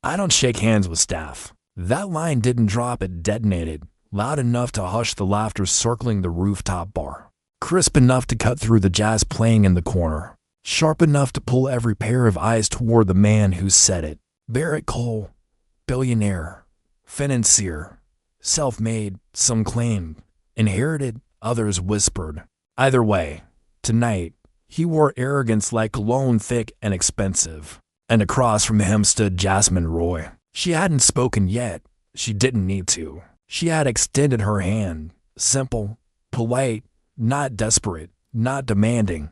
I don't shake hands with staff. That line didn't drop, it detonated, loud enough to hush the laughter circling the rooftop bar. Crisp enough to cut through the jazz playing in the corner. Sharp enough to pull every pair of eyes toward the man who said it. Barrett Cole, billionaire, financier, self-made, some claimed, inherited, others whispered. Either way, tonight, he wore arrogance like cologne, thick and expensive. And across from him stood Jasmine Roy. She hadn't spoken yet. She didn't need to. She had extended her hand, simple, polite, not desperate, not demanding,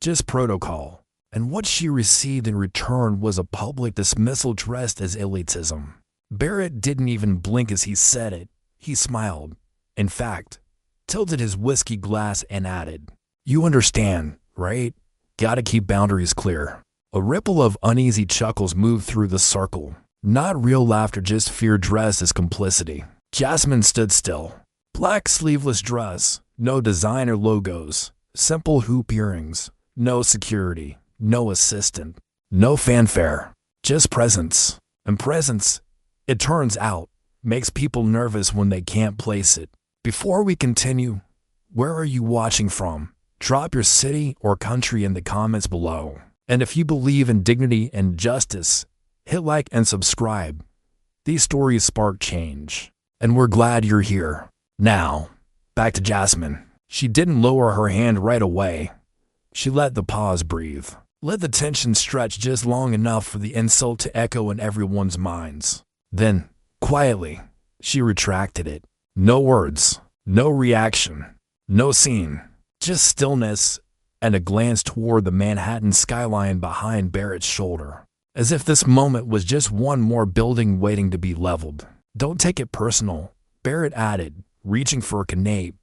just protocol. And what she received in return was a public dismissal dressed as elitism. Barrett didn't even blink as he said it. He smiled. In fact, tilted his whiskey glass and added, "You understand, right? Gotta keep boundaries clear." A ripple of uneasy chuckles moved through the circle. Not real laughter, just fear dressed as complicity. Jasmine stood still. Black sleeveless dress, no designer logos, simple hoop earrings, no security, no assistant, no fanfare, just presence. And presence, it turns out, makes people nervous when they can't place it. Before we continue, where are you watching from? Drop your city or country in the comments below. And if you believe in dignity and justice, hit like and subscribe. These stories spark change, and we're glad you're here. Now, back to Jasmine. She didn't lower her hand right away. She let the pause breathe. Let the tension stretch just long enough for the insult to echo in everyone's minds. Then, quietly, she retracted it. No words, no reaction, no scene, just stillness and a glance toward the Manhattan skyline behind Barrett's shoulder, as if this moment was just one more building waiting to be leveled. "Don't take it personal," Barrett added, reaching for a Knape.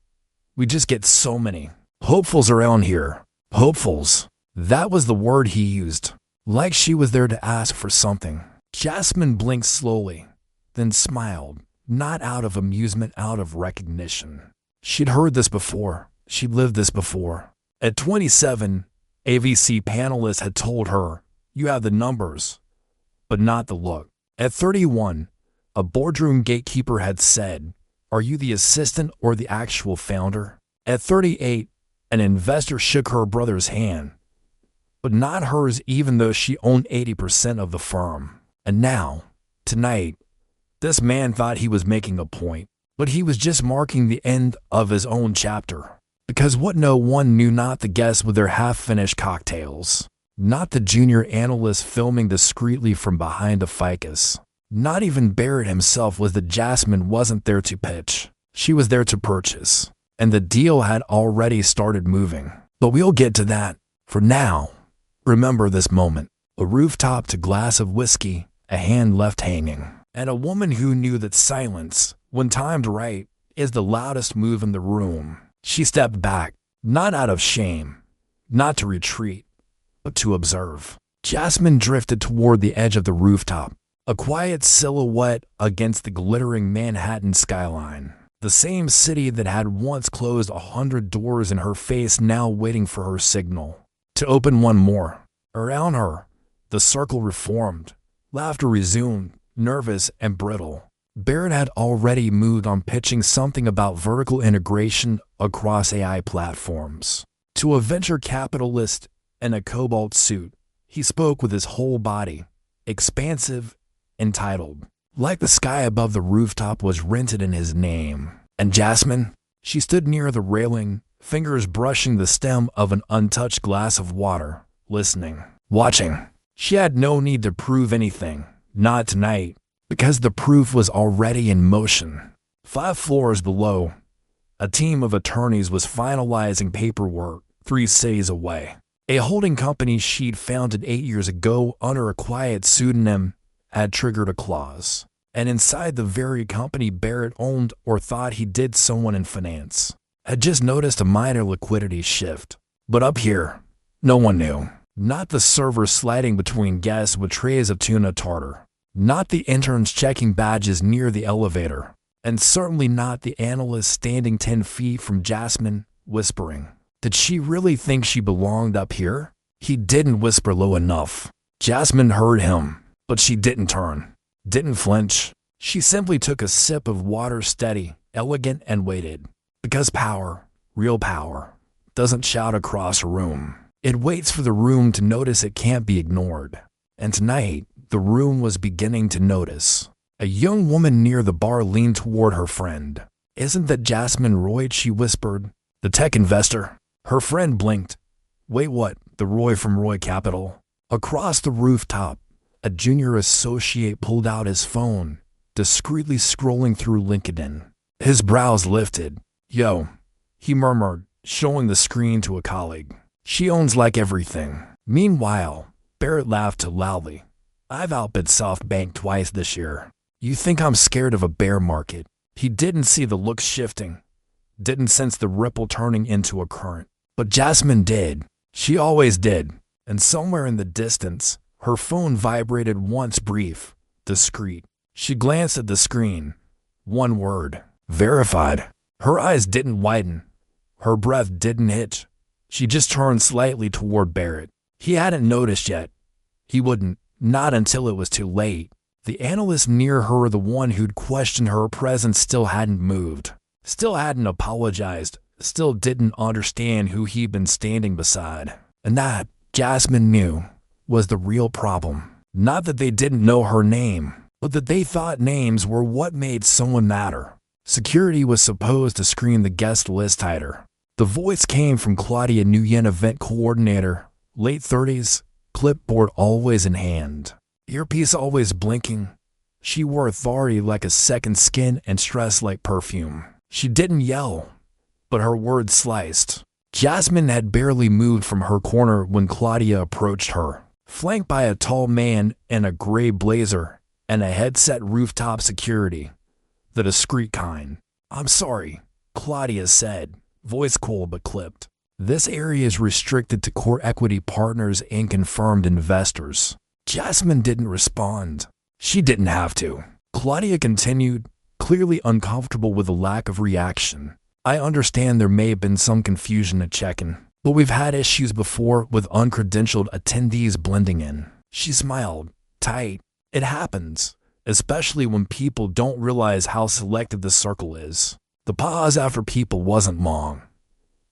"We just get so many hopefuls around here." Hopefuls. That was the word he used, like she was there to ask for something. Jasmine blinked slowly, then smiled, not out of amusement, out of recognition. She'd heard this before. She'd lived this before. At 27, AVC panelists had told her, "You have the numbers, but not the look." At 31, a boardroom gatekeeper had said, "Are you the assistant or the actual founder?" At 38, an investor shook her brother's hand, but not hers even though she owned 80% of the firm. And now, tonight, this man thought he was making a point, but he was just marking the end of his own chapter. Because what no one knew, not the guests with their half-finished cocktails, not the junior analyst filming discreetly from behind a ficus, not even Barrett himself, was that Jasmine wasn't there to pitch. She was there to purchase. And the deal had already started moving. But we'll get to that. For now, remember this moment. A rooftop glass of whiskey, a hand left hanging, and a woman who knew that silence, when timed right, is the loudest move in the room. She stepped back, not out of shame, not to retreat, but to observe. Jasmine drifted toward the edge of the rooftop, a quiet silhouette against the glittering Manhattan skyline. The same city that had once closed 100 doors in her face, now waiting for her signal to open one more. Around her, the circle reformed. Laughter resumed, nervous and brittle. Barrett had already moved on, pitching something about vertical integration across AI platforms. To a venture capitalist in a cobalt suit, he spoke with his whole body, expansive, entitled, like the sky above the rooftop was rented in his name. And Jasmine? She stood near the railing, fingers brushing the stem of an untouched glass of water, listening, watching. She had no need to prove anything, not tonight, because the proof was already in motion. 5 floors below, a team of attorneys was finalizing paperwork 3 cities away. A holding company she'd founded 8 years ago under a quiet pseudonym had triggered a clause. And inside the very company Barrett owned, or thought he did, someone in finance had just noticed a minor liquidity shift. But up here, no one knew. Not the servers sliding between guests with trays of tuna tartar. Not the interns checking badges near the elevator. And certainly not the analyst standing 10 feet from Jasmine, whispering. Did she really think she belonged up here? He didn't whisper low enough. Jasmine heard him, but she didn't turn. didn't flinch. She simply took a sip of water, steady, elegant, and waited. Because power, real power, doesn't shout across a room. It waits for the room to notice it can't be ignored. And tonight, the room was beginning to notice. A young woman near the bar leaned toward her friend. "Isn't that Jasmine Roy?" she whispered. "The tech investor." Her friend blinked. "Wait, what? The Roy from Roy Capital?" Across the rooftop, a junior associate pulled out his phone, discreetly scrolling through LinkedIn. His brows lifted. "Yo," he murmured, showing the screen to a colleague. "She owns like everything." Meanwhile, Barrett laughed loudly. "I've outbid SoftBank twice this year. You think I'm scared of a bear market?" He didn't see the look shifting, didn't sense the ripple turning into a current. But Jasmine did. She always did. And somewhere in the distance, her phone vibrated once, brief, discreet. She glanced at the screen. One word: verified. Her eyes didn't widen. Her breath didn't hitch. She just turned slightly toward Barrett. He hadn't noticed yet. He wouldn't, not until it was too late. The analyst near her, the one who'd questioned her presence, still hadn't moved, still hadn't apologized, still didn't understand who he'd been standing beside. And that, Jasmine knew, was the real problem. Not that they didn't know her name, but that they thought names were what made someone matter. Security was supposed to screen the guest list tighter. The voice came from Claudia Nguyen, event coordinator, late 30s, clipboard always in hand, earpiece always blinking. She wore authority like a second skin and stress like perfume. She didn't yell, but her words sliced. Jasmine had barely moved from her corner when Claudia approached her, flanked by a tall man in a gray blazer and a headset. Rooftop security, the discreet kind. "I'm sorry," Claudia said, voice cool but clipped. "This area is restricted to core equity partners and confirmed investors." Jasmine didn't respond. She didn't have to. Claudia continued, clearly uncomfortable with the lack of reaction. "I understand there may have been some confusion at check-in, but we've had issues before with uncredentialed attendees blending in." She smiled, tight. "It happens, especially when people don't realize how selective the circle is." The pause after people wasn't long,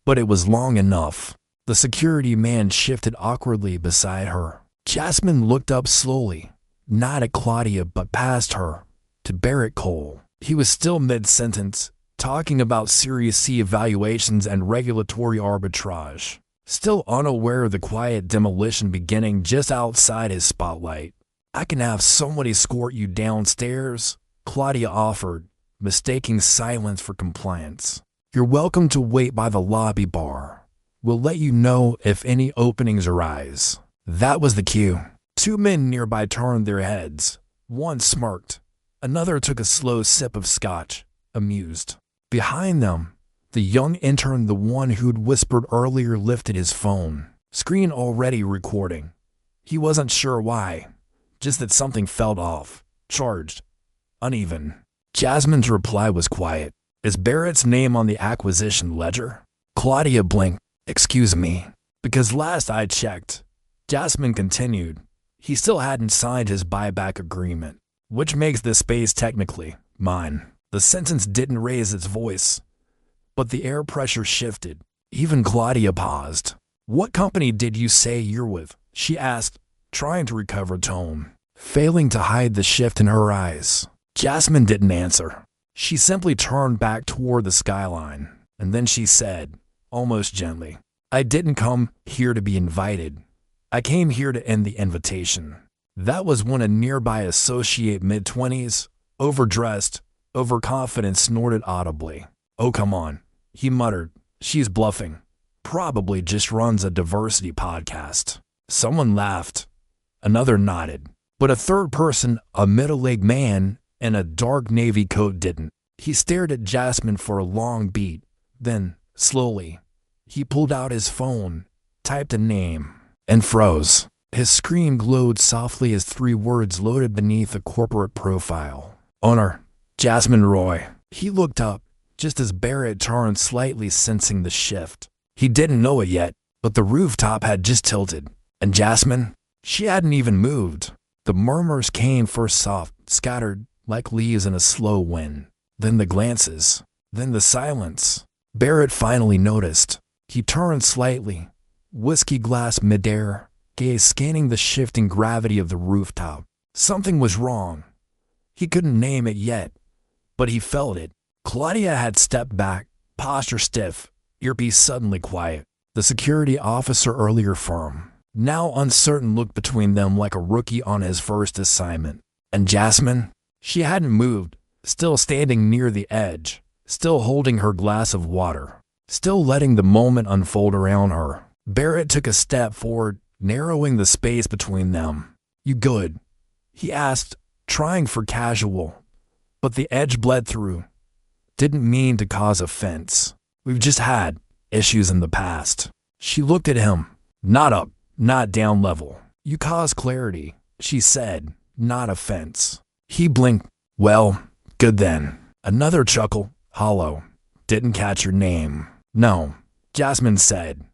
but it was long enough. The security man shifted awkwardly beside her. Jasmine looked up slowly, not at Claudia but past her, to Barrett Cole. He was still mid-sentence, talking about Series C evaluations and regulatory arbitrage, still unaware of the quiet demolition beginning just outside his spotlight. "I can have somebody escort you downstairs," Claudia offered, mistaking silence for compliance. "You're welcome to wait by the lobby bar. We'll let you know if any openings arise." That was the cue. Two men nearby turned their heads. One smirked. Another took a slow sip of scotch, amused. Behind them, the young intern, the one who'd whispered earlier, lifted his phone, screen already recording. He wasn't sure why, just that something felt off, charged, uneven. Jasmine's reply was quiet. "Is Barrett's name on the acquisition ledger?" Claudia blinked. "Excuse me." "Because last I checked," Jasmine continued, "he still hadn't signed his buyback agreement, which makes this space technically mine." The sentence didn't raise its voice, but the air pressure shifted. Even Claudia paused. "What company did you say you're with?" she asked, trying to recover tone, failing to hide the shift in her eyes. Jasmine didn't answer. She simply turned back toward the skyline, and then she said, almost gently, "I didn't come here to be invited. I came here to end the invitation." That was when a nearby associate, mid-20s, overdressed, overconfident, snorted audibly. "Oh, come on," he muttered. "She's bluffing. Probably just runs a diversity podcast." Someone laughed. Another nodded. But a third person, a middle-aged man in a dark navy coat, didn't. He stared at Jasmine for a long beat. Then, slowly, he pulled out his phone, typed a name, and froze. His screen glowed softly as 3 words loaded beneath a corporate profile. "Owner, Jasmine Roy." He looked up, just as Barrett turned, slightly sensing the shift. He didn't know it yet, but the rooftop had just tilted. And Jasmine? She hadn't even moved. The murmurs came first soft, scattered like leaves in a slow wind. Then the glances. Then the silence. Barrett finally noticed. He turned slightly, whiskey glass midair, gaze scanning the shifting gravity of the rooftop. Something was wrong. He couldn't name it yet, but he felt it. Claudia had stepped back, posture stiff, earpiece suddenly quiet. The security officer, earlier firm, now uncertain, looked between them like a rookie on his first assignment. And Jasmine? She hadn't moved, still standing near the edge, still holding her glass of water, still letting the moment unfold around her. Barrett took a step forward, narrowing the space between them. "You good?" he asked, trying for casual, but the edge bled through. "Didn't mean to cause offense. We've just had issues in the past." She looked at him. "Not up, not down level. You cause clarity," she said, "not offense." He blinked. "Well, good then." Another chuckle, hollow. "Didn't catch your name." "No," Jasmine said.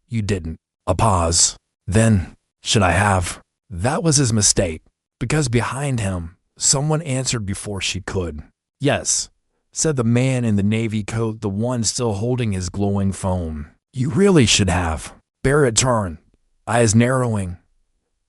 "You didn't." A pause. Then, "Should I have?" That was his mistake, because behind him, someone answered before she could. "Yes," said the man in the navy coat, the one still holding his glowing phone. "You really should have." Barrett turned, eyes narrowing.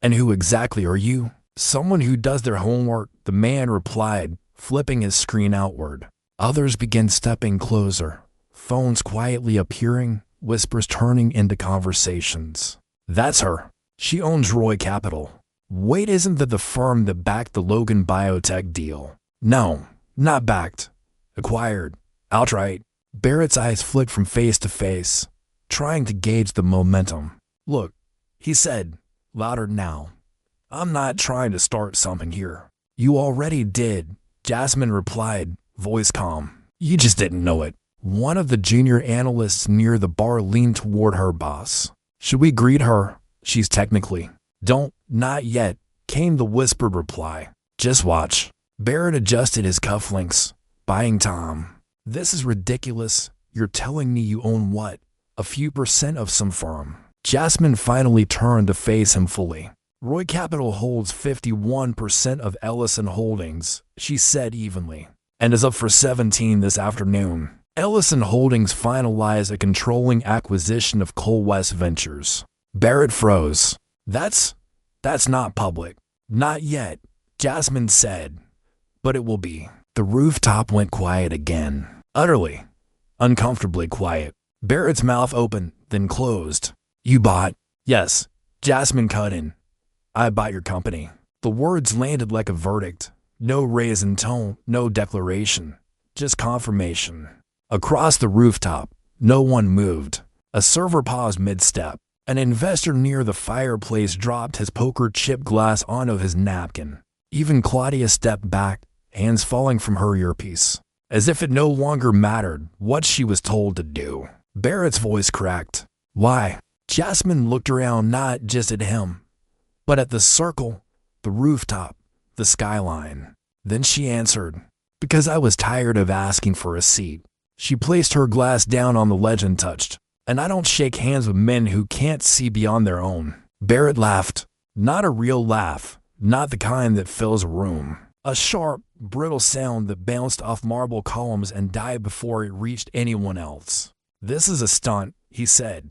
"And who exactly are you?" "Someone who does their homework," the man replied, flipping his screen outward. Others began stepping closer, phones quietly appearing, whispers turning into conversations. "That's her. She owns Roy Capital." "Wait, isn't that the firm that backed the Logan Biotech deal?" "No, not backed. Acquired. Outright." Barrett's eyes flicked from face to face, trying to gauge the momentum. "Look," he said, louder now. "I'm not trying to start something here." "You already did," Jasmine replied, voice calm. "You just didn't know it." One of the junior analysts near the bar leaned toward her boss. "Should we greet her? She's technically—" "Don't, not yet," came the whispered reply. "Just watch." Barrett adjusted his cufflinks, buying time. "This is ridiculous. You're telling me you own what? A few percent of some firm?" Jasmine finally turned to face him fully. "Roy Capital holds 51% of Ellison Holdings," she said evenly, "and is up for 17 this afternoon." Ellison Holdings finalized a controlling acquisition of Coal West Ventures. Barrett froze. That's not public." "Not yet," Jasmine said, "but it will be." The rooftop went quiet again. Utterly, uncomfortably quiet. Barrett's mouth opened, then closed. "You bought?" "Yes," Jasmine cut in. "I bought your company." The words landed like a verdict. No raise in tone, no declaration, just confirmation. Across the rooftop, no one moved. A server paused mid-step. An investor near the fireplace dropped his poker chip glass onto his napkin. Even Claudia stepped back, hands falling from her earpiece, as if it no longer mattered what she was told to do. Barrett's voice cracked. "Why?" Jasmine looked around, not just at him, but at the circle, the rooftop, the skyline. Then she answered, "Because I was tired of asking for a seat." She placed her glass down on the ledge and touched. "And I don't shake hands with men who can't see beyond their own." Barrett laughed. Not a real laugh, not the kind that fills a room. A sharp, brittle sound that bounced off marble columns and died before it reached anyone else. "This is a stunt," he said.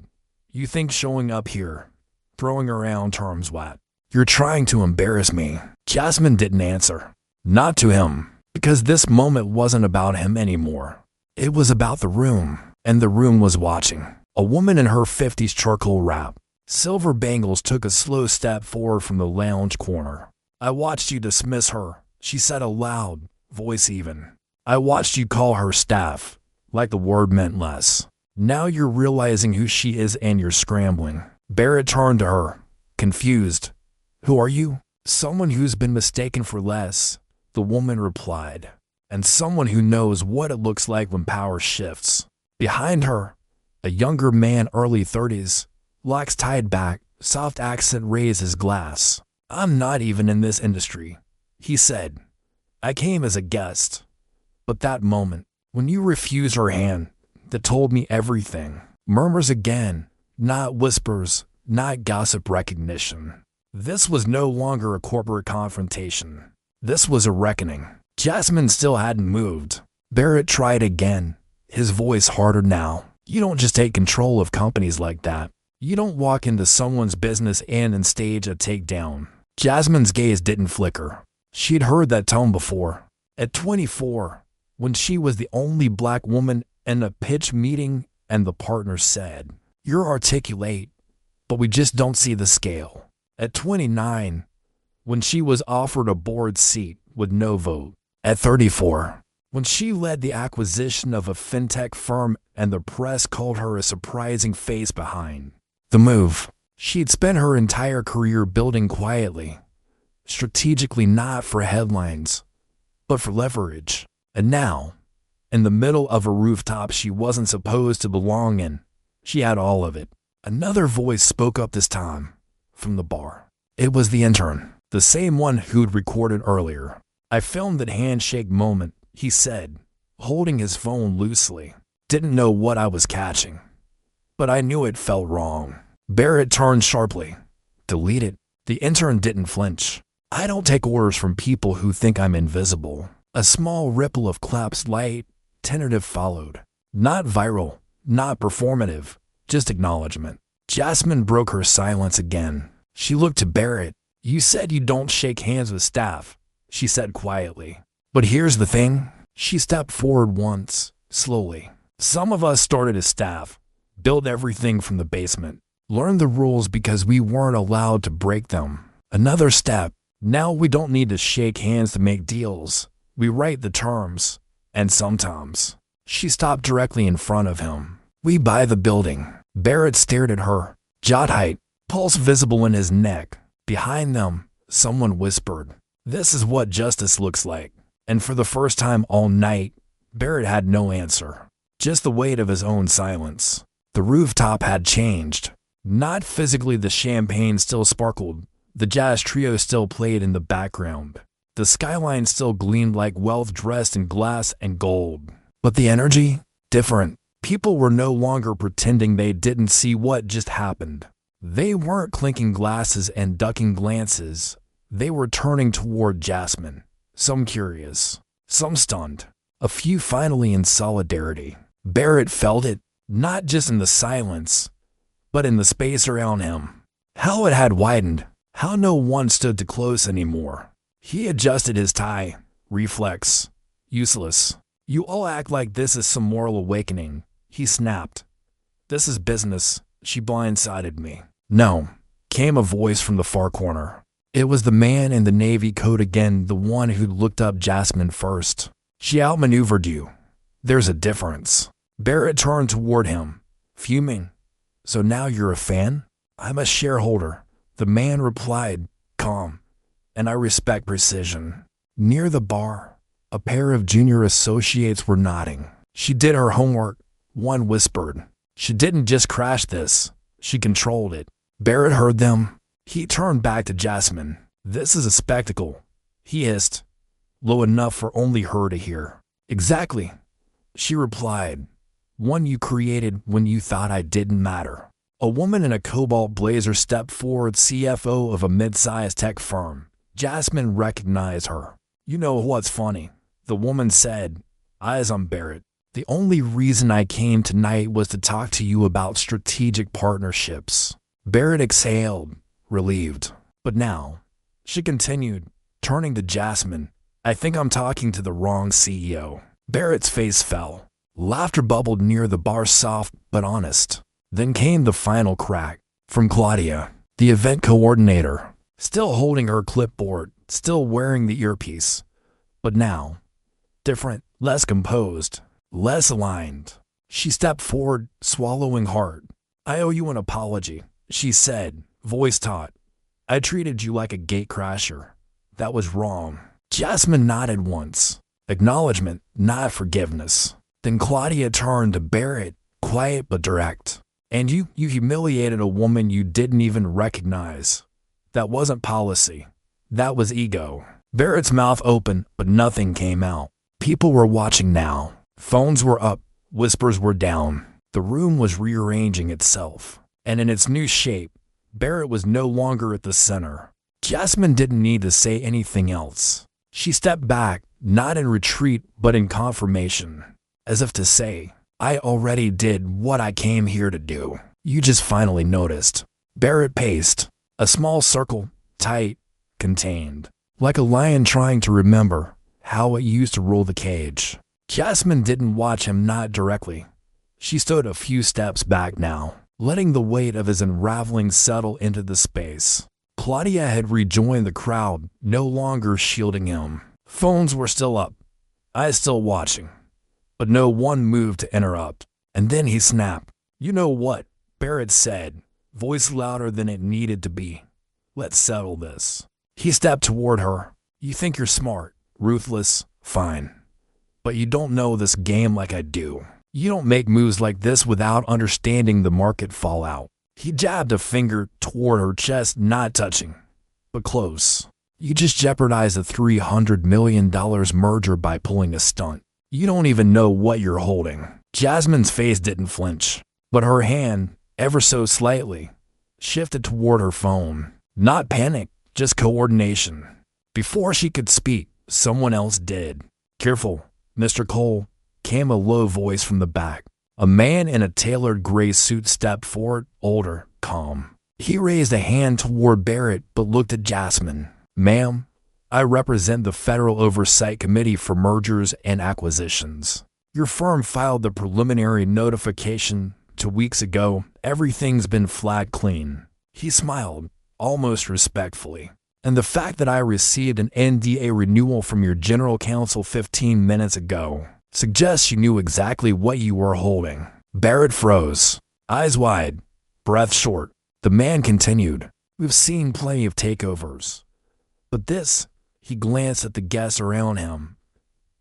"You think showing up here, throwing around terms what? You're trying to embarrass me." Jasmine didn't answer. Not to him, because this moment wasn't about him anymore. It was about the room, and the room was watching. A woman in her 50s, charcoal wrap, silver bangles, took a slow step forward from the lounge corner. "I watched you dismiss her," she said aloud, voice even. "I watched you call her staff, like the word meant less. Now you're realizing who she is and you're scrambling." Barrett turned to her, confused. "Who are you?" "Someone who's been mistaken for less," the woman replied. "And someone who knows what it looks like when power shifts." Behind her, a younger man, early 30s, locks tied back, soft accent, raised his glass. "I'm not even in this industry," he said. "I came as a guest." But that moment, when you refused her hand, that told me everything. Murmurs again, not whispers, not gossip, recognition. This was no longer a corporate confrontation. This was a reckoning. Jasmine still hadn't moved. Barrett tried again, his voice harder now. You don't just take control of companies like that. You don't walk into someone's business and stage a takedown. Jasmine's gaze didn't flicker. She'd heard that tone before. At 24, when she was the only black woman in a pitch meeting and the partner said, "You're articulate, but we just don't see the scale." At 29, when she was offered a board seat with no vote. At 34, when she led the acquisition of a fintech firm and the press called her a surprising face behind the move she'd spent her entire career building quietly, strategically, not for headlines, but for leverage. And now, in the middle of a rooftop she wasn't supposed to belong in, she had all of it. Another voice spoke up this time, from the bar. It was the intern, the same one who'd recorded earlier. "I filmed that handshake moment," he said, holding his phone loosely. "Didn't know what I was catching, but I knew it felt wrong." Barrett turned sharply. "Delete it." The intern didn't flinch. "I don't take orders from people who think I'm invisible." A small ripple of claps, light, tentative, followed. Not viral, not performative, just acknowledgement. Jasmine broke her silence again. She looked to Barrett. "You said you don't shake hands with staff," she said quietly. "But here's the thing." She stepped forward once, slowly. "Some of us started as staff, built everything from the basement, learned the rules because we weren't allowed to break them. Another step. Now we don't need to shake hands to make deals. We write the terms, and sometimes." She stopped directly in front of him. "We buy the building." Barrett stared at her, jaw tight, pulse visible in his neck. Behind them, someone whispered, "This is what justice looks like." And for the first time all night, Barrett had no answer, just the weight of his own silence. The rooftop had changed. Not physically, the champagne still sparkled, the jazz trio still played in the background. The skyline still gleamed like wealth dressed in glass and gold. But the energy? Different. People were no longer pretending they didn't see what just happened. They weren't clinking glasses and ducking glances. They were turning toward Jasmine, some curious, some stunned, a few finally in solidarity. Barrett felt it, not just in the silence, but in the space around him. How it had widened, how no one stood too close anymore. He adjusted his tie. Reflex. Useless. "You all act like this is some moral awakening," he snapped. "This is business." She blindsided me. "No," came a voice from the far corner. It was the man in the navy coat again, the one who'd looked up Jasmine first. "She outmaneuvered you. There's a difference." Barrett turned toward him, fuming. "So now you're a fan?" "I'm a shareholder," the man replied, calm, "and I respect precision." Near the bar, a pair of junior associates were nodding. "She did her homework," one whispered. "She didn't just crash this, she controlled it." Barrett heard them. He turned back to Jasmine. "This is a spectacle," he hissed, low enough for only her to hear. "Exactly," she replied. "One you created when you thought I didn't matter." A woman in a cobalt blazer stepped forward, CFO of a mid-sized tech firm. Jasmine recognized her. "You know what's funny?" the woman said, eyes on Barrett. "The only reason I came tonight was to talk to you about strategic partnerships." Barrett exhaled, relieved. "But now," she continued, turning to Jasmine, "I think I'm talking to the wrong CEO." Barrett's face fell. Laughter bubbled near the bar, soft but honest. Then came the final crack, from Claudia, the event coordinator, still holding her clipboard, still wearing the earpiece. But now, different, less composed, less aligned. She stepped forward, swallowing hard. "I owe you an apology," she said, voice taut. "I treated you like a gatecrasher. That was wrong." Jasmine nodded once. Acknowledgement, not forgiveness. Then Claudia turned to Barrett, quiet but direct. "And you humiliated a woman you didn't even recognize. That wasn't policy. That was ego." Barrett's mouth opened, but nothing came out. People were watching now. Phones were up, whispers were down. The room was rearranging itself. And in its new shape, Barrett was no longer at the center. Jasmine didn't need to say anything else. She stepped back, not in retreat but in confirmation, as if to say, I already did what I came here to do. You just finally noticed. Barrett paced, a small circle, tight, contained, like a lion trying to remember how it used to rule the cage. Jasmine didn't watch him, not directly. She stood a few steps back now, letting the weight of his unraveling settle into the space. Claudia had rejoined the crowd, no longer shielding him. Phones were still up, eyes still watching, but no one moved to interrupt. And then he snapped. You know what? Barrett said, voice louder than it needed to be. Let's settle this. He stepped toward her. You think you're smart, ruthless, fine. But you don't know this game like I do. You don't make moves like this without understanding the market fallout. He jabbed a finger toward her chest, not touching, but close. You just jeopardized a $300 million merger by pulling a stunt. You don't even know what you're holding. Jasmine's face didn't flinch, but her hand, ever so slightly, shifted toward her phone. Not panic, just coordination. Before she could speak, someone else did. Careful, Mr. Cole, came a low voice from the back. A man in a tailored gray suit stepped forward, older, calm. He raised a hand toward Barrett but looked at Jasmine. Ma'am, I represent the Federal Oversight Committee for Mergers and Acquisitions. Your firm filed the preliminary notification 2 weeks ago. Everything's been flagged clean. He smiled, almost respectfully. And the fact that I received an NDA renewal from your general counsel 15 minutes ago suggests you knew exactly what you were holding. Barrett froze, eyes wide, breath short. The man continued, we've seen plenty of takeovers. But this, he glanced at the guests around him.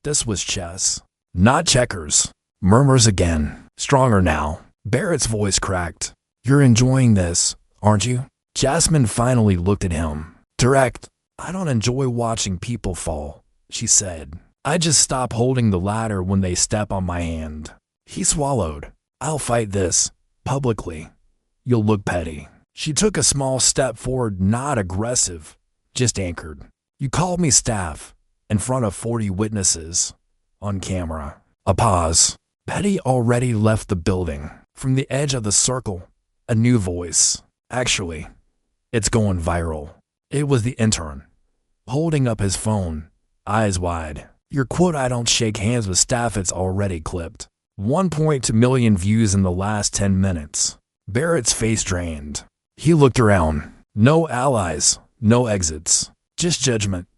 This was chess, not checkers. Murmurs again, stronger now. Barrett's voice cracked. You're enjoying this, aren't you? Jasmine finally looked at him. Direct. I don't enjoy watching people fall, she said. I just stop holding the ladder when they step on my hand. He swallowed. I'll fight this, publicly. You'll look petty. She took a small step forward, not aggressive, just anchored. You called me staff, in front of 40 witnesses, on camera. A pause. Petty already left the building. From the edge of the circle, a new voice. Actually, it's going viral. It was the intern, holding up his phone, eyes wide. Your quote, I don't shake hands with staff, it's already clipped. 1.2 million views in the last 10 minutes. Barrett's face drained. He looked around. No allies, no exits, just judgment,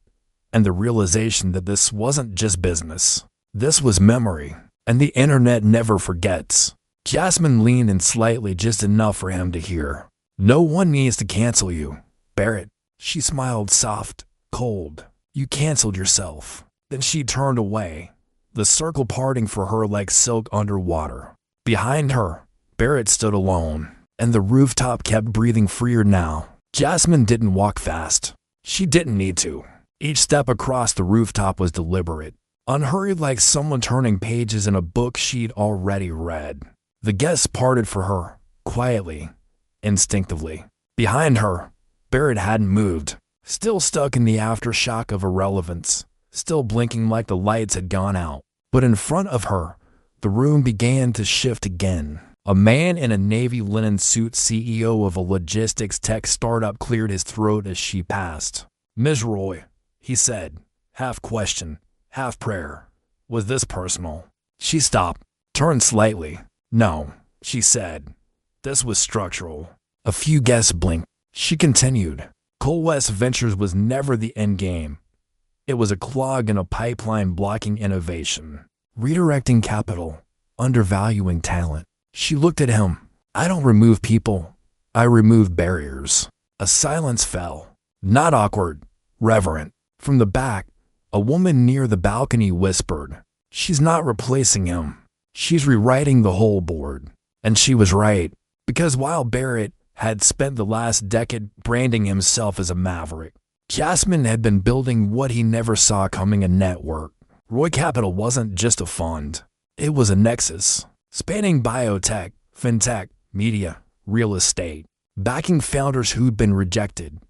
and the realization that this wasn't just business. This was memory, and the internet never forgets. Jasmine leaned in slightly, just enough for him to hear. No one needs to cancel you, Barrett. She smiled, soft, cold. You canceled yourself. Then she turned away, the circle parting for her like silk underwater. Behind her, Barrett stood alone, and the rooftop kept breathing freer now. Jasmine didn't walk fast. She didn't need to. Each step across the rooftop was deliberate, unhurried, like someone turning pages in a book she'd already read. The guests parted for her, quietly, instinctively. Behind her, Barrett hadn't moved, still stuck in the aftershock of irrelevance, still blinking like the lights had gone out. But in front of her, the room began to shift again. A man in a navy linen suit, CEO of a logistics tech startup, cleared his throat as she passed. Ms. Roy, he said, half question, half prayer. Was this personal? She stopped, turned slightly. No, she said. This was structural. A few guests blinked. She continued. Coal West Ventures was never the end game. It was a clog in a pipeline, blocking innovation, redirecting capital, undervaluing talent. She looked at him. I don't remove people. I remove barriers. A silence fell. Not awkward, reverent. From the back, a woman near the balcony whispered, she's not replacing him. She's rewriting the whole board. And she was right, because while Barrett had spent the last decade branding himself as a maverick, Jasmine had been building what he never saw coming, a network. Roy Capital wasn't just a fund. It was a nexus, spanning biotech, fintech, media, real estate, backing founders who'd been rejected,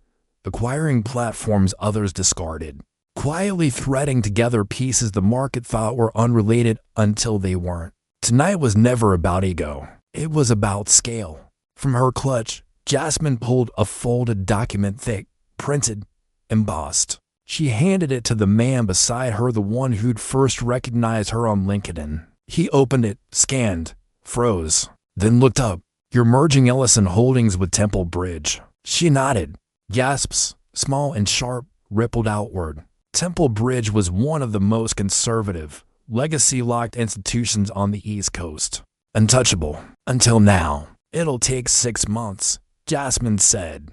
acquiring platforms others discarded. quietly threading together pieces the market thought were unrelated until they weren't. Tonight was never about ego. It was about scale. From her clutch, Jasmine pulled a folded document, thick, printed, embossed. She handed it to the man beside her, the one who'd first recognized her on LinkedIn. He opened it, scanned, froze, then looked up. "You're merging Ellison Holdings with Temple Bridge." She nodded. Gasps, small and sharp, rippled outward. Temple Bridge was one of the most conservative, legacy-locked institutions on the East Coast. Untouchable. Until now. "It'll take 6 months," Jasmine said.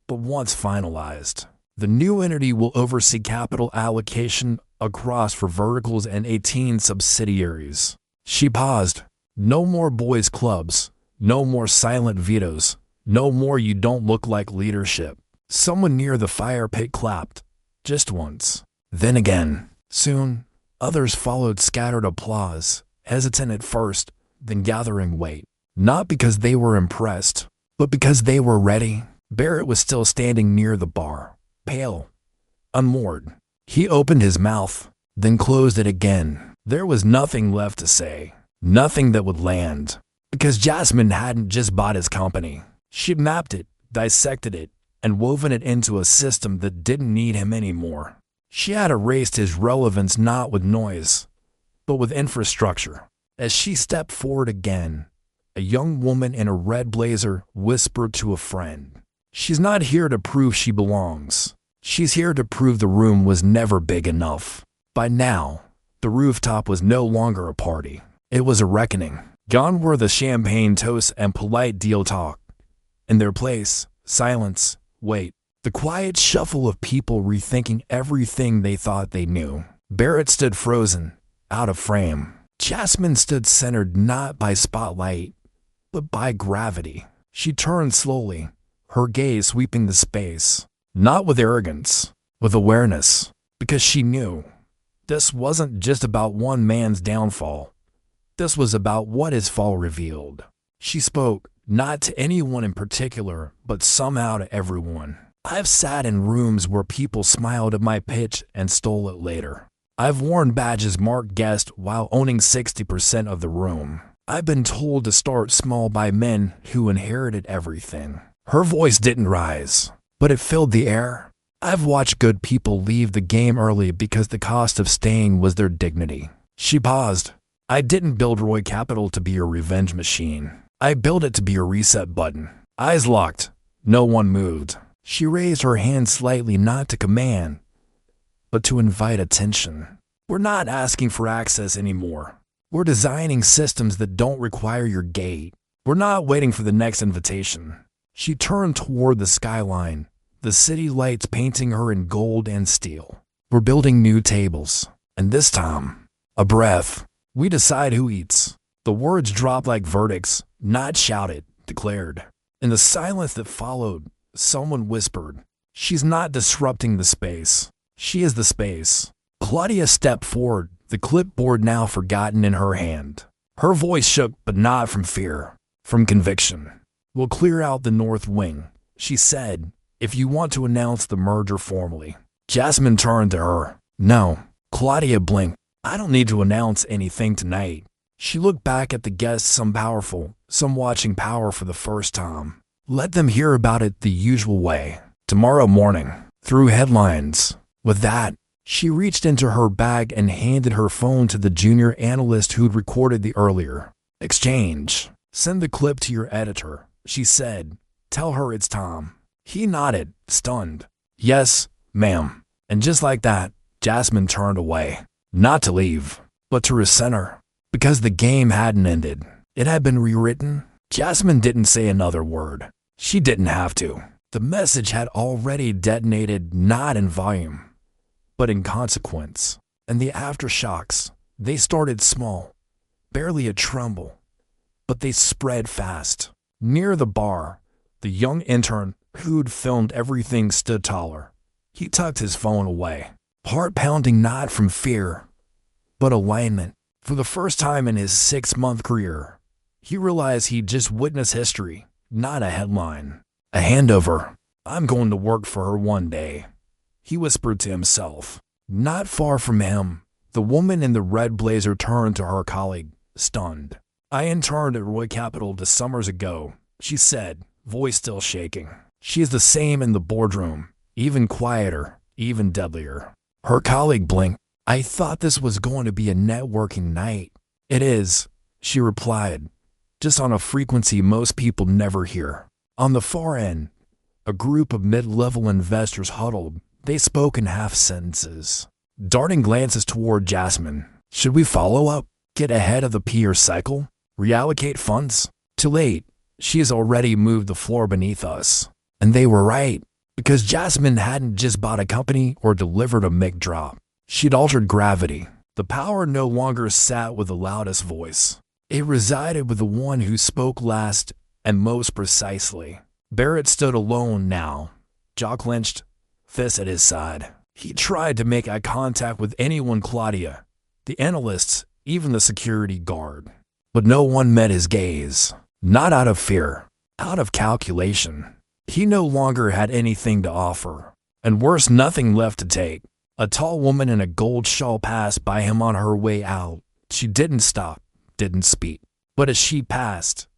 "But once finalized, the new entity will oversee capital allocation across 4 verticals and 18 subsidiaries." She paused. No more boys' clubs. No more silent vetoes. No more "you don't look like" leadership. Someone near the fire pit clapped. Just once. Then again. Soon, others followed scattered applause, hesitant at first, then gathering weight. Not because they were impressed, but because they were ready. Barrett was still standing near the bar, pale, unmoored. He opened his mouth, then closed it again. There was nothing left to say, nothing that would land, because Jasmine hadn't just bought his company. She'd mapped it, dissected it, and woven it into a system that didn't need him anymore. She had erased his relevance not with noise, but with infrastructure. As she stepped forward again, a young woman in a red blazer whispered to a friend, "She's not here to prove she belongs. She's here to prove the room was never big enough." By now, the rooftop was no longer a party. It was a reckoning. Gone were the champagne toasts and polite deal talk. In their place, silence, wait, the quiet shuffle of people rethinking everything they thought they knew. Barrett stood frozen, out of frame. Jasmine stood centered not by spotlight, but by gravity. She turned slowly, her gaze sweeping the space, not with arrogance, with awareness, because she knew this wasn't just about one man's downfall. This was about what his fall revealed. She spoke, not to anyone in particular, but somehow to everyone. "I've sat in rooms where people smiled at my pitch and stole it later. I've worn badges marked guest while owning 60% of the room. I've been told to start small by men who inherited everything." Her voice didn't rise, but it filled the air. "I've watched good people leave the game early because the cost of staying was their dignity." She paused. "I didn't build Roy Capital to be a revenge machine. I built it to be a reset button." Eyes locked. No one moved. She raised her hand slightly, not to command, but to invite attention. "We're not asking for access anymore. We're designing systems that don't require your gate. We're not waiting for the next invitation." She turned toward the skyline, the city lights painting her in gold and steel. "We're building new tables. And this time, a breath. We decide who eats." The words dropped like verdicts, not shouted, declared. In the silence that followed, someone whispered, "She's not disrupting the space. She is the space." Claudia stepped forward, the clipboard now forgotten in her hand. Her voice shook, but not from fear, from conviction. "We'll clear out the north wing," she said, "if you want to announce the merger formally." Jasmine turned to her. "No." Claudia blinked. "I don't need to announce anything tonight." She looked back at the guests, some powerful, some watching power for the first time. "Let them hear about it the usual way. Tomorrow morning, through headlines." With that, she reached into her bag and handed her phone to the junior analyst who'd recorded the earlier exchange. "Send the clip to your editor," she said. "Tell her it's Tom." He nodded, stunned. "Yes, ma'am." And just like that, Jasmine turned away. Not to leave, but to recenter. Because the game hadn't ended. It had been rewritten. Jasmine didn't say another word. She didn't have to. The message had already detonated, not in volume, but in consequence. And the aftershocks, they started small, barely a tremble, but they spread fast. Near the bar, the young intern who'd filmed everything stood taller. He tucked his phone away, heart pounding not from fear, but alignment. For the first time in his 6-month career, he realized he'd just witnessed history, not a headline. A handover. "I'm going to work for her one day," he whispered to himself. Not far from him, the woman in the red blazer turned to her colleague, stunned. "I interned at Roy Capital 2 summers ago," she said, voice still shaking. "She is the same in the boardroom, even quieter, even deadlier." Her colleague blinked. "I thought this was going to be a networking night." "It is," she replied, "just on a frequency most people never hear." On the far end, a group of mid-level investors huddled. They spoke in half sentences, darting glances toward Jasmine. "Should we follow up? Get ahead of the peer cycle? Reallocate funds?" "Too late. She has already moved the floor beneath us." And they were right, because Jasmine hadn't just bought a company or delivered a mic drop. She'd altered gravity. The power no longer sat with the loudest voice. It resided with the one who spoke last and most precisely. Barrett stood alone now, jaw clenched, fist at his side. He tried to make eye contact with anyone, Claudia, the analysts, even the security guard. But no one met his gaze. Not out of fear, out of calculation. He no longer had anything to offer, and worse, nothing left to take. A tall woman in a gold shawl passed by him on her way out. She didn't stop, didn't speak. But as she passed,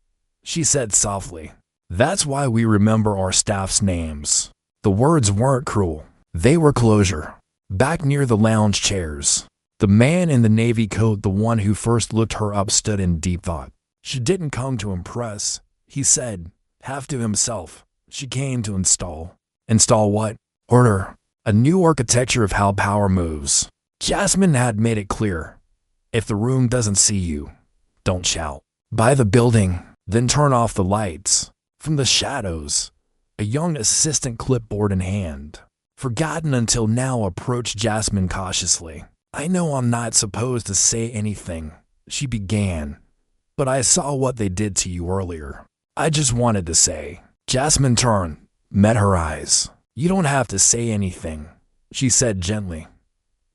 she said softly, "That's why we remember our staff's names." The words weren't cruel. They were closure. Back near the lounge chairs, the man in the navy coat, the one who first looked her up, stood in deep thought. She didn't come to impress, he said, half to himself. She came to install. Install what? Order. A new architecture of how power moves. Jasmine had made it clear. If the room doesn't see you, don't shout. Buy the building, then turn off the lights. From the shadows, a young assistant, clipboard in hand, forgotten until now, approached Jasmine cautiously. "I know I'm not supposed to say anything," she began, "but I saw what they did to you earlier. I just wanted to say." Jasmine turned, met her eyes. "You don't have to say anything," she said gently.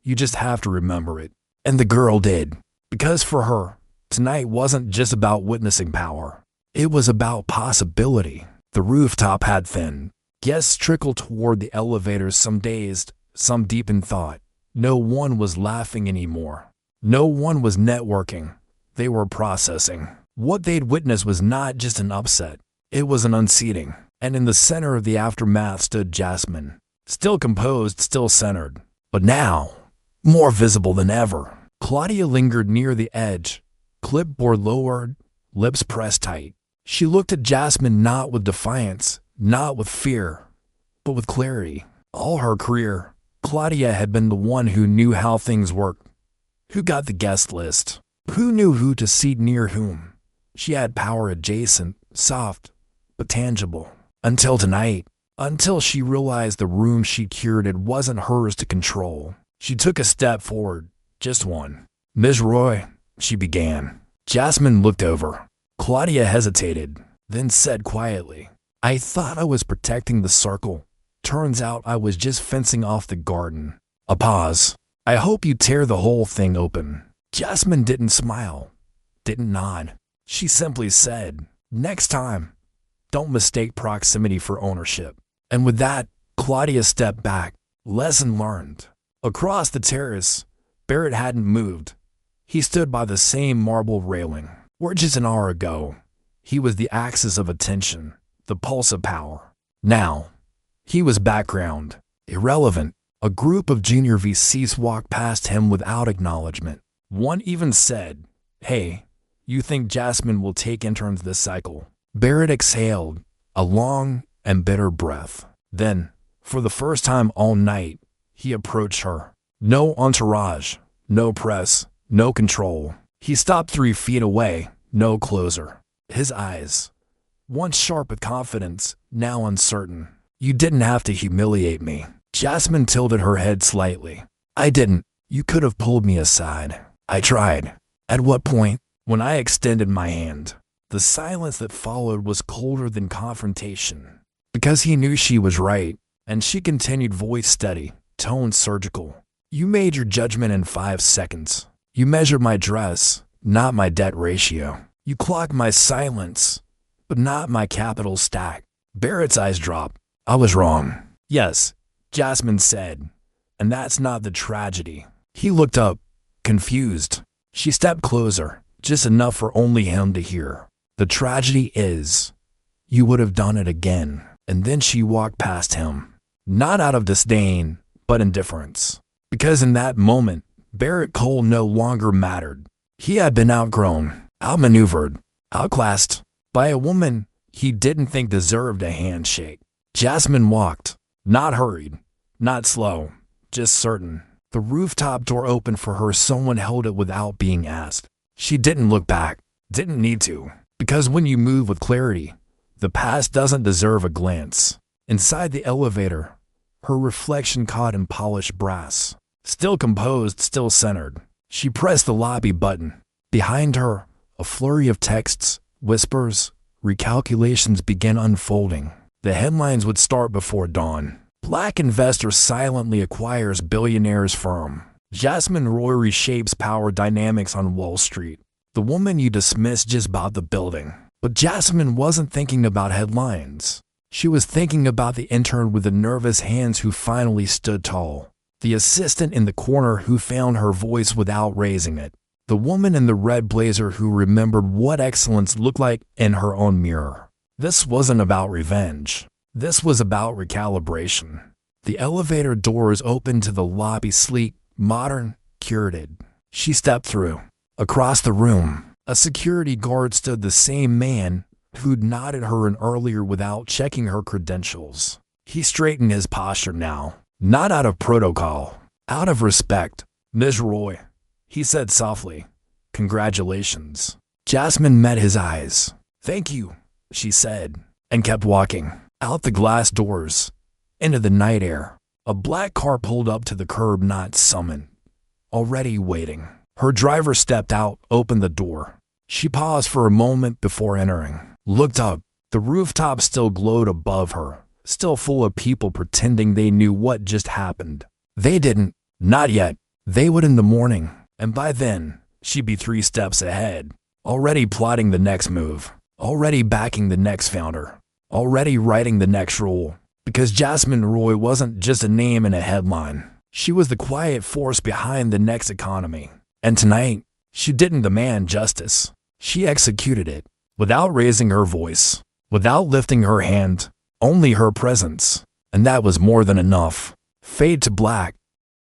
"You just have to remember it." And the girl did, because for her, tonight wasn't just about witnessing power. It was about possibility. The rooftop had thinned. Guests trickled toward the elevators, some dazed, some deep in thought. No one was laughing anymore. No one was networking. They were processing. What they'd witnessed was not just an upset. It was an unseating. And in the center of the aftermath stood Jasmine, still composed, still centered. But now, more visible than ever. Claudia lingered near the edge, clipboard lowered, lips pressed tight. She looked at Jasmine not with defiance, not with fear, but with clarity. All her career, Claudia had been the one who knew how things worked, who got the guest list, who knew who to seat near whom. She had power adjacent, soft, but tangible. Until tonight, until she realized the room she curated wasn't hers to control. She took a step forward, just one. "Ms. Roy," she began. Jasmine looked over. Claudia hesitated, then said quietly, "I thought I was protecting the circle. Turns out I was just fencing off the garden." A pause. "I hope you tear the whole thing open." Jasmine didn't smile, didn't nod. She simply said, "Next time, don't mistake proximity for ownership." And with that, Claudia stepped back. Lesson learned. Across the terrace, Barrett hadn't moved. He stood by the same marble railing. Where just an hour ago, he was the axis of attention, the pulse of power. Now, he was background, irrelevant. A group of junior VCs walked past him without acknowledgement. One even said, "Hey, you think Jasmine will take interns this cycle?" Barrett exhaled, a long and bitter breath. Then, for the first time all night, he approached her. No entourage, no press, no control. He stopped 3 feet away, no closer. His eyes, once sharp with confidence, now uncertain. "You didn't have to humiliate me." Jasmine tilted her head slightly. "I didn't. You could have pulled me aside." "I tried." "At what point?" "When I extended my hand." The silence that followed was colder than confrontation, because he knew she was right, and she continued, voice steady, tone surgical. "You made your judgment in 5 seconds. You measured my dress, not my debt ratio. You clocked my silence, but not my capital stack." Barrett's eyes dropped. "I was wrong." "Yes," Jasmine said, And that's not the tragedy. He looked up, confused. She stepped closer, just enough for only him to hear. The tragedy is, you would have done it again. And then she walked past him. Not out of disdain, but indifference. Because in that moment, Barrett Cole no longer mattered. He had been outgrown, outmaneuvered, outclassed by a woman he didn't think deserved a handshake. Jasmine walked, not hurried, not slow, just certain. The rooftop door opened for her. Someone held it without being asked. She didn't look back, didn't need to, because when you move with clarity, the past doesn't deserve a glance. Inside the elevator, her reflection caught in polished brass. Still composed, still centered. She pressed the lobby button. Behind her, a flurry of texts, whispers, recalculations began unfolding. The headlines would start before dawn. Black investor silently acquires billionaire's firm. Jasmine Roy reshapes power dynamics on Wall Street. The woman you dismissed just bought the building. But Jasmine wasn't thinking about headlines. She was thinking about the intern with the nervous hands who finally stood tall. The assistant in the corner who found her voice without raising it. The woman in the red blazer who remembered what excellence looked like in her own mirror. This wasn't about revenge. This was about recalibration. The elevator doors opened to the lobby, sleek, modern, curated. She stepped through. Across the room, a security guard stood, the same man who'd nodded her in earlier without checking her credentials. He straightened his posture now, not out of protocol, out of respect. "Ms. Roy," he said softly, "congratulations." Jasmine met his eyes. "Thank you," she said, and kept walking. Out the glass doors, into the night air. A black car pulled up to the curb, not summoned, already waiting. Her driver stepped out, opened the door. She paused for a moment before entering, looked up. The rooftop still glowed above her, still full of people pretending they knew what just happened. They didn't, not yet. They would in the morning, and by then, she'd be 3 steps ahead, already plotting the next move, already backing the next founder, already writing the next rule. Because Jasmine Roy wasn't just a name in a headline. She was the quiet force behind the next economy. And tonight, she didn't demand justice. She executed it, without raising her voice, without lifting her hand, only her presence. And that was more than enough. Fade to black.